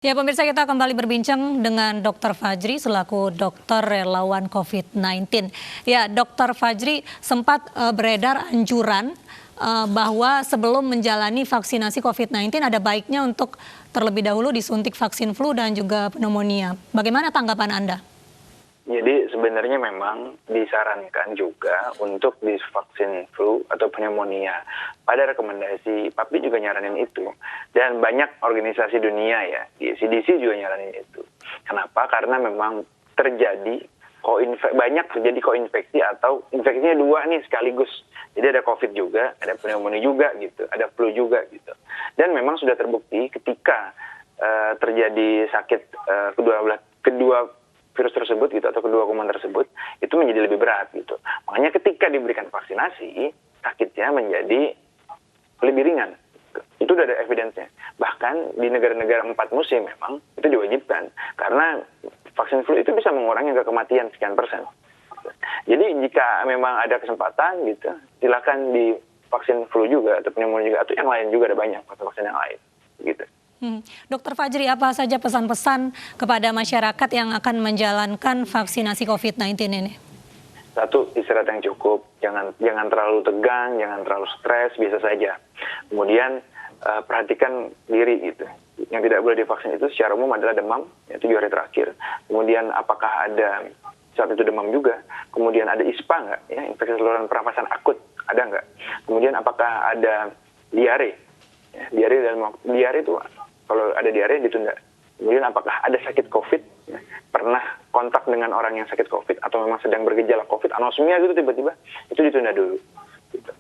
Ya, pemirsa, kita kembali berbincang dengan Dr. Fajri selaku dokter relawan COVID-19. Ya, Dr. Fajri, sempat beredar anjuran bahwa sebelum menjalani vaksinasi COVID-19 ada baiknya untuk terlebih dahulu disuntik vaksin flu dan juga pneumonia. Bagaimana tanggapan Anda? Jadi sebenarnya memang disarankan juga untuk divaksin flu atau pneumonia. Pada rekomendasi PAPI juga nyaranin itu. Dan banyak organisasi dunia ya, di CDC juga nyaranin itu. Kenapa? Karena memang banyak terjadi koinfeksi atau infeksinya dua nih sekaligus. Jadi ada COVID juga, ada pneumonia juga gitu, ada flu juga gitu. Dan memang sudah terbukti ketika terjadi sakit kedua virus tersebut gitu atau kedua kuman tersebut itu menjadi lebih berat gitu. Makanya ketika diberikan vaksinasi, sakitnya menjadi lebih ringan. Itu udah ada evidence-nya. Bahkan di negara-negara 4 musim memang itu diwajibkan karena vaksin flu itu bisa mengurangi kematian sekian persen. Jadi jika memang ada kesempatan gitu, silakan di vaksin flu juga atau pneumonia juga atau yang lain juga ada banyak vaksin yang lain gitu. Dokter Fajri, apa saja pesan-pesan kepada masyarakat yang akan menjalankan vaksinasi COVID-19 ini? Satu, istirahat yang cukup, jangan terlalu tegang, jangan terlalu stres, biasa saja. Kemudian perhatikan diri gitu. Yang tidak boleh divaksin itu secara umum adalah demam, yaitu 7 hari terakhir. Kemudian apakah ada saat itu demam juga? Kemudian ada ISPA nggak? Ya, infeksi saluran pernapasan akut ada nggak? Kemudian apakah ada diare? Ya, diare itu kalau ada diare ditunda. Kemudian apakah ada sakit COVID? Ya, pernah kontak dengan orang yang sakit COVID atau memang sedang bergejala COVID, anosmia gitu tiba-tiba, itu ditunda dulu. Gitu.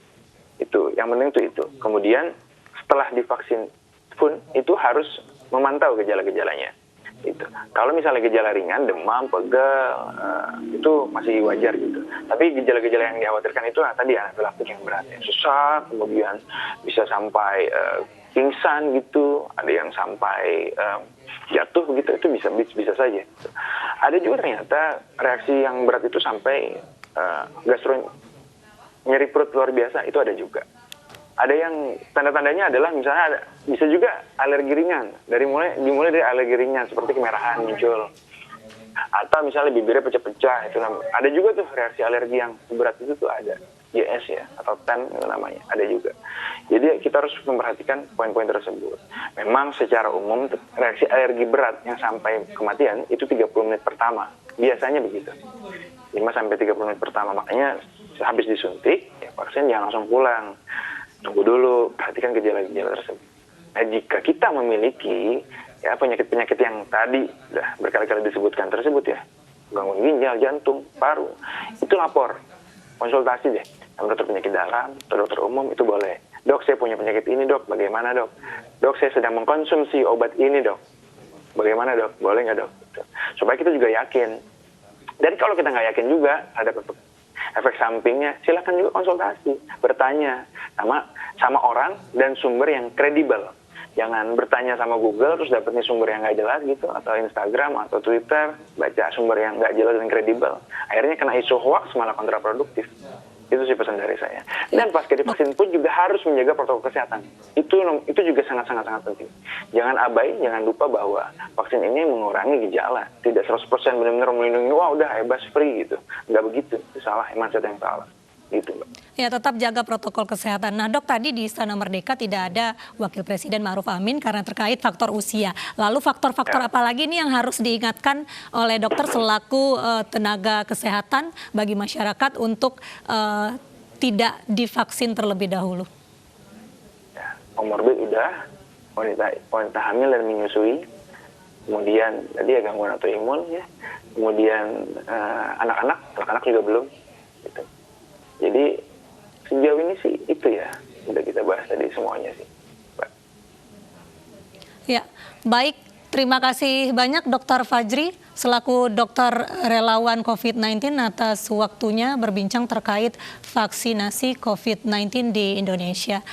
Itu yang penting itu. Kemudian setelah divaksin pun itu harus memantau gejala-gejalanya. Gitu. Kalau misalnya gejala ringan, demam, pegal, itu masih wajar gitu. Tapi gejala-gejala yang dikhawatirkan itu tadi anafilaktik yang berat, ya. Sesak, kemudian bisa sampai pingsan gitu, ada yang sampai jatuh begitu, itu bisa saja. Gitu. Ada juga ternyata reaksi yang berat itu sampai nyeri perut luar biasa, itu ada juga. Ada yang tanda-tandanya adalah misalnya bisa juga alergi ringan, dimulai dari alergi ringan seperti kemerahan muncul, atau misalnya bibirnya pecah-pecah, itu ada juga tuh reaksi alergi yang berat itu tuh ada, YS ya atau TEN itu namanya, ada juga. Jadi kita harus memperhatikan poin-poin tersebut. Memang secara umum reaksi alergi berat yang sampai kematian itu 30 menit pertama, biasanya begitu, 5-30 menit pertama. Makanya habis disuntik ya, vaksin jangan langsung pulang. Tunggu dulu, perhatikan gejala-gejala tersebut. Nah, jika kita memiliki ya penyakit-penyakit yang tadi sudah berkali-kali disebutkan tersebut ya, gangguan ginjal, jantung, paru, itu lapor, konsultasi deh sama dokter penyakit dalam atau dokter umum, itu boleh. Dok, saya punya penyakit ini dok, bagaimana dok? Dok, saya sedang mengkonsumsi obat ini dok, bagaimana dok? Boleh nggak dok? Gitu. Supaya kita juga yakin. Dan kalau kita nggak yakin juga ada efek sampingnya, silakan juga konsultasi, bertanya sama orang dan sumber yang kredibel. Jangan bertanya sama Google terus dapetnya sumber yang nggak jelas gitu, atau Instagram atau Twitter, baca sumber yang nggak jelas dan kredibel. Akhirnya kena isu hoax, malah kontraproduktif. Itu sih pesan dari saya. Dan pasca divaksin pun juga harus menjaga protokol kesehatan. Itu juga sangat-sangat penting. Jangan abai, jangan lupa bahwa vaksin ini mengurangi gejala. Tidak 100% benar-benar melindungi, wah udah bebas free gitu. Nggak begitu, itu salah, mindset yang salah. Gitu, Mbak. Ya, tetap jaga protokol kesehatan. Nah dok, tadi di Istana Merdeka tidak ada Wakil Presiden Ma'ruf Amin karena terkait faktor usia. Lalu faktor-faktor apa lagi nih yang harus diingatkan oleh dokter selaku tenaga kesehatan bagi masyarakat untuk tidak divaksin terlebih dahulu? Ya, komorbid udah, wanita hamil dan menyusui, kemudian tadi ya gangguan autoimun ya, kemudian anak-anak juga belum. Gitu. Jadi sejauh ini sih itu ya, udah kita bahas tadi semuanya sih, Mbak. Ya, baik. Terima kasih banyak Dr. Fajri selaku dokter relawan COVID-19 atas waktunya berbincang terkait vaksinasi COVID-19 di Indonesia.